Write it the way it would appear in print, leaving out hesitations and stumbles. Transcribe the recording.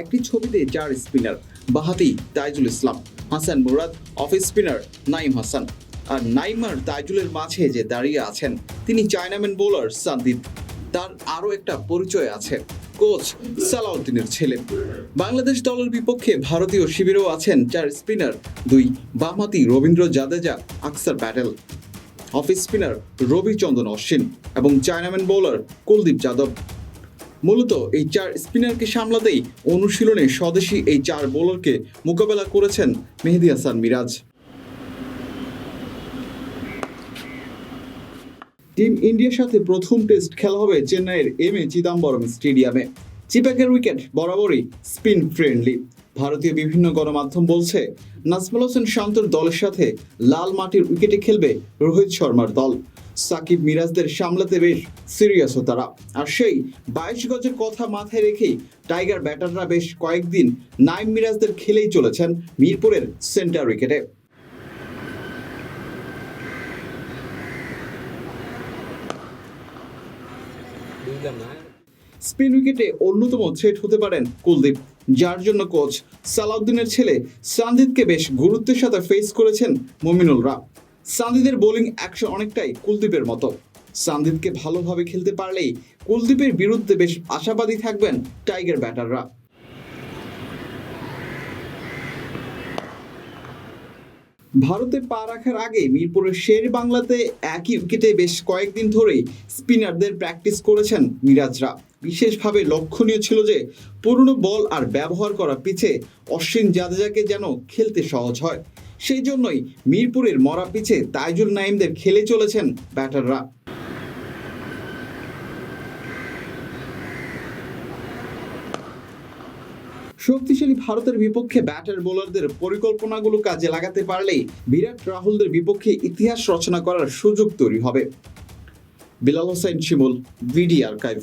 একটি ছবিতে 4 স্পিনার বাঁহাতি তাইজুল ইসলাম, হাসান মুরাদ, অফ স্পিনার নাইম হাসান। আর নাইম আর তাইজুলের মাঝে যে দাঁড়িয়ে আছেন তিনি চায়নাম্যান বোলার সানদিদ। তার আরও একটা পরিচয় আছে, কোচ সালাউদ্দিনের ছেলে। বাংলাদেশ দলের বিপক্ষে ভারতীয় শিবিরেও আছেন 4 স্পিনার, 2 বামহাতি রবীন্দ্র জাদেজা, আকসার প্যাটেল, অফ স্পিনার রবিচন্দ্রন অশ্বিন এবং চায়নাম্যান বোলার কুলদীপ যাদব। মূলত এই 4 স্পিনারকে সামলাতেই অনুশীলনে স্বদেশি এই 4 বোলারকে মোকাবেলা করেছেন মেহেদী হাসান মিরাজ। টিম ইন্ডিয়ার সাথে প্রথম টেস্ট খেলা হবে চেন্নাইয়ের এম.এ চিদাম্বরম স্টেডিয়ামে। চিপাকের উইকেট বরাবরই স্পিন ফ্রেন্ডলি। ভারতীয় বিভিন্ন গণমাধ্যম বলছে নাজমুল হোসেন শান্তর দলের সাথে লাল মাটির উইকেটে খেলবে রোহিত শর্মার দল। সাকিব মিরাজদের সামলাতে বেশ সিরিয়াসও তারা। আর সেই 22 গজের কথা মাথায় রেখেই টাইগার ব্যাটাররা বেশ কয়েকদিন নাইম মিরাজদের খেলেই চলেছেন মিরপুরের সেন্টার উইকেটে। স্পিন উইকেটে অন্যতম থ্রেট হতে পারেন কুলদীপ, যার জন্য কোচ সালাউদ্দিনের ছেলে সানদিদকে বেশ গুরুত্বের সাথে ফেস করেছেন মুমিনুলরা। সানদিদের বোলিং অ্যাকশন অনেকটাই কুলদীপের মতো। সানদিদকে ভালোভাবে খেলতে পারলেই কুলদীপের বিরুদ্ধে বেশ আশাবাদী থাকবেন টাইগার ব্যাটাররা। ভারতে পা রাখার আগে মিরপুরের শের বাংলাতে একই উইকেটে বেশ কয়েকদিন ধরেই স্পিনারদের প্র্যাকটিস করেছেন মিরাজরা। বিশেষভাবে লক্ষণীয় ছিল যে পুরনো বল আর ব্যবহার করা পিচে অশ্বিন জাদেজাকে যেন খেলতে সহজ হয়। সেই জন্যই মিরপুরের মরা পিচে তাইজুল নাইমদের খেলে চলেছেন ব্যাটাররা। শক্তিশালী ভারতের বিপক্ষে ব্যাটার বোলারদের পরিকল্পনাগুলো কাজে লাগাতে পারলেই বিরাট রাহুলদের বিপক্ষে ইতিহাস রচনা করার সুযোগ তৈরি হবে। বিলাল হোসেন শিমুল, ভিডি আর্কাইভ।